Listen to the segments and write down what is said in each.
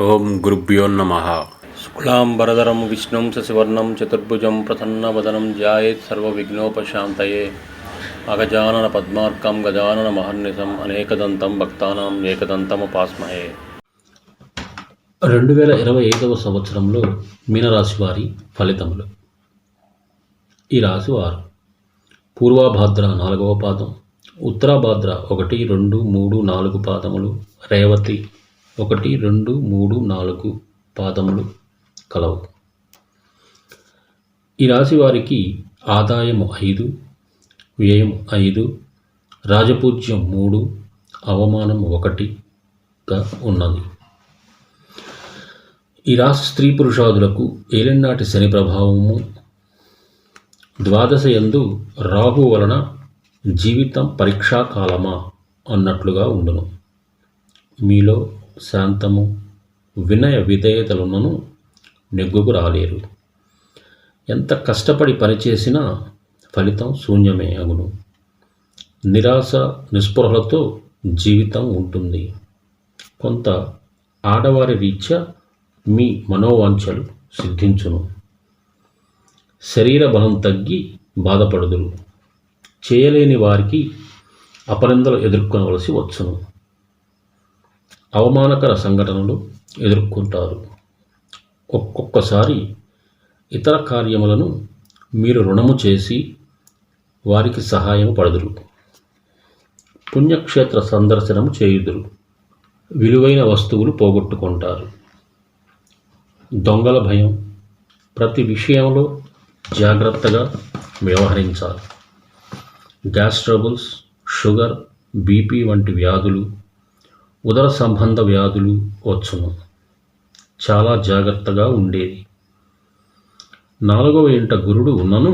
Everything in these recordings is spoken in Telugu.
ఓం గురుభ్యో నమః. శుక్లాంబరధరం విష్ణుం శశివర్ణం చతుర్భుజం ప్రసన్నవదనం ధ్యాయేత్ సర్వవిఘ్నోపశాంతయే. అగజానన పద్మార్కం గజానన మహర్నిశం అనేకదంతం భక్తానాం ఏకదంతముపాస్మహే. 2025 సంవత్సరంలో మీనరాశి వారి ఫలితములు. ఈ రాశి వారు పూర్వభాద్ర 4వ పాదం, ఉత్తరాభాద్ర 1, 2, 3, 4 పాదములు, రేవతి 1, 2, 3, 4 పాదములు కలవు. ఈ రాశి వారికి ఆదాయము 5, వ్యయం 5, రాజపూజ్యం 3, అవమానం 1గా ఉన్నది. ఈ రాశి స్త్రీ పురుషాదులకు ఏలినాటి శని ప్రభావము, ద్వాదశ యందు రాహు వలన జీవితం పరీక్షాకాలమా అన్నట్లుగా ఉండును. మీలో శాంతము, వినయ విధేయతలున్నను నెగ్గుకు రాలేరు. ఎంత కష్టపడి పనిచేసినా ఫలితం శూన్యమే అగును. నిరాశ నిస్పృహలతో జీవితం ఉంటుంది. కొంత ఆడవారి రీత్యా మీ మనోవాంఛలు సిద్ధించును. శరీర బలం తగ్గి బాధపడుదురు. చేయలేని వారికి అపనిందలు ఎదుర్కొనవలసి వచ్చును. అవమానకర సంఘటనలు ఎదుర్కొంటారు. ఒక్కొక్కసారి ఇతర కార్యములను మీరు రుణము చేసి వారికి సహాయం పడదురు. పుణ్యక్షేత్ర సందర్శనము చేయుదురు. విలువైన వస్తువులు పోగొట్టుకుంటారు. దొంగల భయం. ప్రతి విషయంలో జాగ్రత్తగా వ్యవహరించాలి. గ్యాస్ ట్రబుల్స్, షుగర్, బీపీ వంటి వ్యాధులు, ఉదర సంబంధ వ్యాధులు వచ్చును. చాలా జాగ్రత్తగా ఉండేది. 4వ ఇంట గురుడు ఉన్నను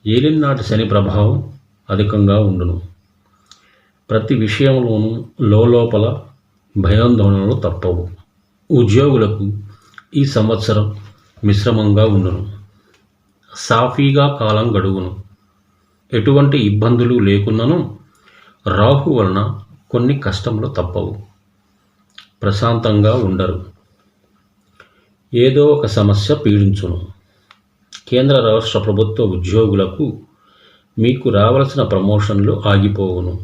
ఏలినాటి శని ప్రభావం అధికంగా ఉండును. ప్రతి విషయంలోనూ లోపల భయాందోళనలు తప్పవు. ఉద్యోగులకు ఈ సంవత్సరం మిశ్రమంగా ఉండును. సాఫీగా కాలం గడువును. ఎటువంటి ఇబ్బందులు లేకున్నను రాహు వలన కొన్ని కష్టములు తప్పవు. ప్రశాంతంగా ఉండరు. ఏదో ఒక సమస్య పీడించును. కేంద్ర రాష్ట్ర ప్రభుత్వ ఉద్యోగులకు మీకు రావలసిన ప్రమోషన్లు ఆగిపోవును.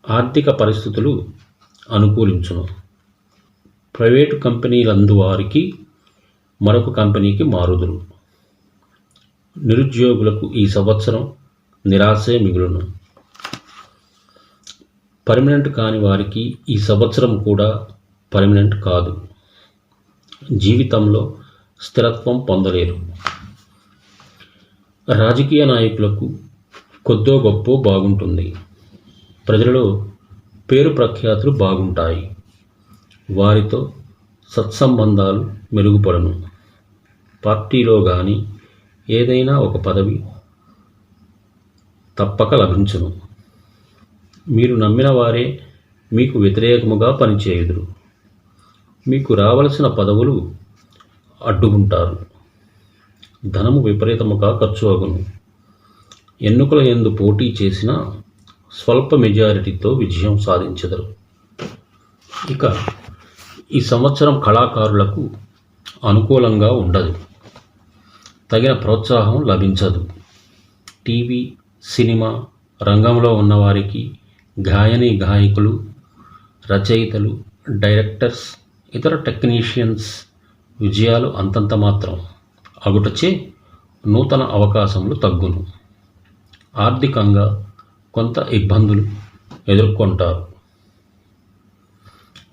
ఆర్థిక పరిస్థితులు అనుకూలించును. ప్రైవేటు కంపెనీలందు వారికి మరొక కంపెనీకి మారుదురు. నిరుద్యోగులకు ఈ సంవత్సరం నిరాశే మిగులును. పర్మనెంట్ కాని వారికి ఈ సంవత్సరం కూడా పర్మనెంట్ కాదు. జీవితంలో స్థిరత్వం పొందలేరు. రాజకీయ నాయకులకు కొద్దో గొప్పో బాగుంటుంది. ప్రజలలో పేరు ప్రఖ్యాతులు బాగుంటాయి. వారితో సత్సంబంధాలు మెరుగుపడను. పార్టీలో కానీ ఏదైనా ఒక పదవి తప్పక లభించును. మీరు నమ్మిన వారే మీకు వ్యతిరేకముగా పనిచేయుదురు. మీకు రావలసిన పదవులు అడ్డుకుంటారు. ధనము విపరీతముగా ఖర్చు అగును. ఎన్నికల యందు పోటీ చేసిన స్వల్ప మెజారిటీతో విజయం సాధించెదరు. ఇక ఈ సంవత్సరం కళాకారులకు అనుకూలంగా ఉండదు. తగిన ప్రోత్సాహం లభించదు. టీవీ, సినిమా రంగంలో ఉన్నవారికి, గాయకులు, రచయితలు, డైరెక్టర్స్, ఇతర టెక్నీషియన్స్ విజయాలు అంతంత మాత్రం అగుటచే నూతన అవకాశములు తగ్గును. ఆర్థికంగా కొంత ఇబ్బందులు ఎదుర్కొంటారు.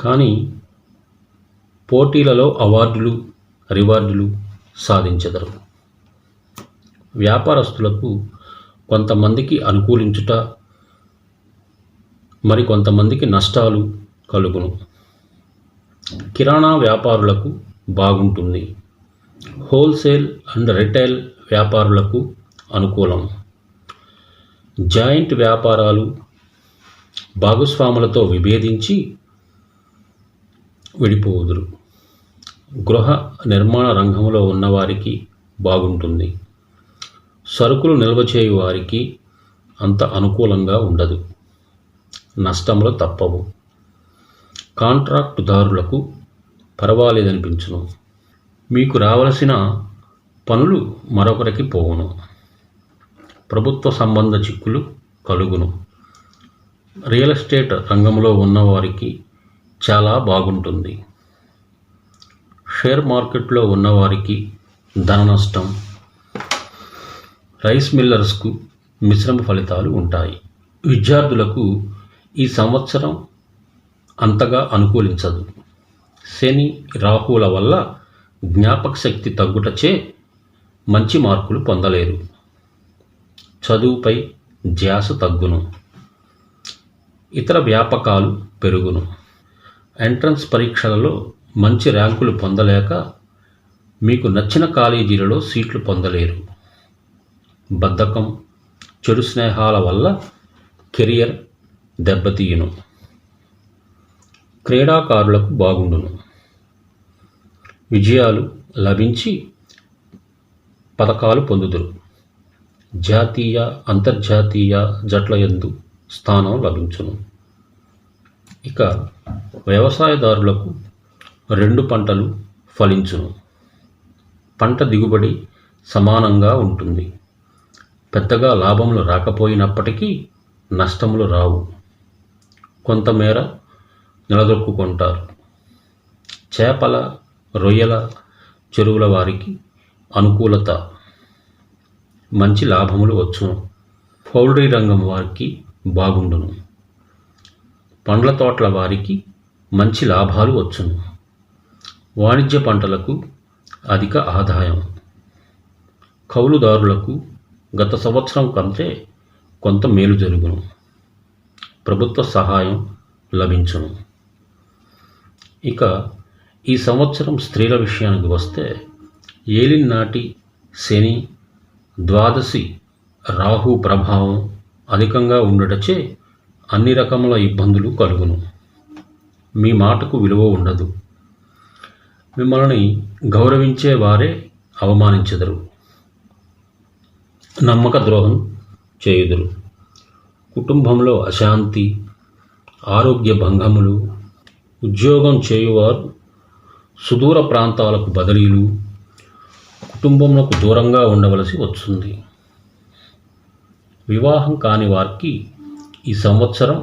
కానీ పోటీలలో అవార్డులు, రివార్డులు సాధించెదరు. వ్యాపారస్తులకు కొంతమందికి అనుకూలించుట, మరికొంతమందికి నష్టాలు కలుగును. కిరాణా వ్యాపారులకు బాగుంటుంది. హోల్సేల్ అండ్ రిటైల్ వ్యాపారులకు అనుకూలం. జాయింట్ వ్యాపారాలు భాగస్వాములతో విభేదించి విడిపోదురు. గృహ నిర్మాణ రంగంలో ఉన్నవారికి బాగుంటుంది. సరుకులు నిల్వ చేయు వారికి అంత అనుకూలంగా ఉండదు. నష్టములు తప్పవు. కాంట్రాక్టుదారులకు పర్వాలేదనిపించును. మీకు రావలసిన పనులు మరొకరికి పోవును. ప్రభుత్వ సంబంధ చిక్కులు కలుగును. రియల్ ఎస్టేట్ రంగంలో ఉన్నవారికి చాలా బాగుంటుంది. షేర్ మార్కెట్లో ఉన్నవారికి ధన నష్టం. రైస్ మిల్లర్స్కు మిశ్రమ ఫలితాలు ఉంటాయి. విద్యార్థులకు ఈ సంవత్సరం అంతగా అనుకూలించదు. శని రాహువుల వల్ల జ్ఞాపక శక్తి తగ్గుటచే మంచి మార్కులు పొందలేరు. చదువుపై ధ్యాస తగ్గును. ఇతర వ్యాపకాలు పెరుగును. ఎంట్రన్స్ పరీక్షలలో మంచి ర్యాంకులు పొందలేక మీకు నచ్చిన కాలేజీలలో సీట్లు పొందలేరు. బద్ధకం, చెడు స్నేహాల వల్ల కెరియర్ దెబ్బతీయును. క్రీడాకారులకు బాగుండును. విజయాలు లభించి పతకాలు పొందుదురు. జాతీయ అంతర్జాతీయ జట్ల యందు స్థానం లభించును. ఇక వ్యవసాయదారులకు 2 పంటలు ఫలించును. పంట దిగుబడి సమానంగా ఉంటుంది. పెద్దగా లాభములు రాకపోయినప్పటికీ నష్టములు రావు. కొంతమేర నిలదొక్కుంటారు. చేపల, రొయ్యల చెరువుల వారికి అనుకూలత, మంచి లాభములు వచ్చును. పౌల్ట్రీ రంగం వారికి బాగుండును. పండ్ల తోటల వారికి మంచి లాభాలు వచ్చును. వాణిజ్య పంటలకు అధిక ఆదాయం. కౌలుదారులకు గత సంవత్సరం కంటే కొంత మేలు జరుగును. ప్రభుత్వ సహాయం లభించును. ఇక ఈ సంవత్సరం స్త్రీల విషయానికి వస్తే ఏలినాటి శని, ద్వాదశి రాహు ప్రభావం అధికంగా ఉండటచే అన్ని రకముల ఇబ్బందులు కలుగును. మీ మాటకు విలువ ఉండదు. మిమ్మల్ని గౌరవించే వారే అవమానించెదరు. నమ్మక ద్రోహం చేయుదురు. కుటుంబంలో అశాంతి, ఆరోగ్య భంగములు. ఉద్యోగం చేయువారు సుదూర ప్రాంతాలకు బదిలీలు, కుటుంబమునకు దూరంగా ఉండవలసి వస్తుంది. వివాహం కాని వారికి ఈ సంవత్సరం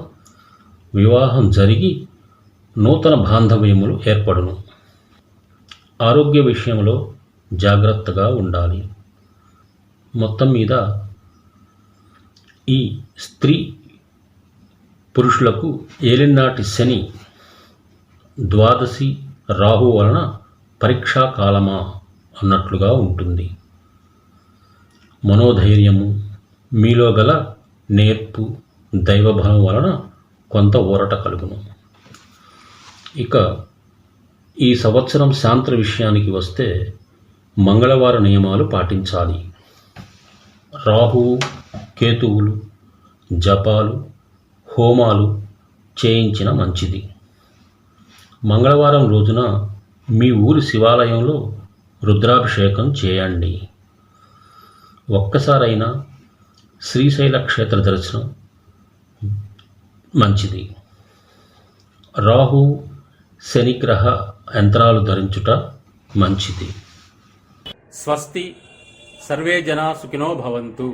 వివాహం జరిగి నూతన బాంధవ్యములు ఏర్పడును. ఆరోగ్య విషయంలో జాగ్రత్తగా ఉండాలి. మొత్తం మీద ఈ స్త్రీ పురుషులకు ఏలినాటి శని, ద్వాదశి రాహు వలన పరీక్షా కాలమా అన్నట్లుగా ఉంటుంది. మనోధైర్యము, మీలో గల నేర్పు, దైవభావం వలన కొంత ఊరట కలుగును. ఇక ఈ సంవత్సరం శాంతి విషయానికి వస్తే మంగళవార నియమాలు పాటించాలి. రాహువు, కేతువులు, జపాలు, హోమాలు చేయించిన మంచిది. మంగళవారం రోజున మీ ఊరి శివాలయంలో రుద్రాభిషేకం చేయండి. ఒక్కసారైనా శ్రీశైల క్షేత్ర దర్శనం మంచిది. రాహు, శనిగ్రహ యంత్రాలు ధరించుట మంచిది. స్వస్తి. సర్వే జనా సుఖినో భవంతు.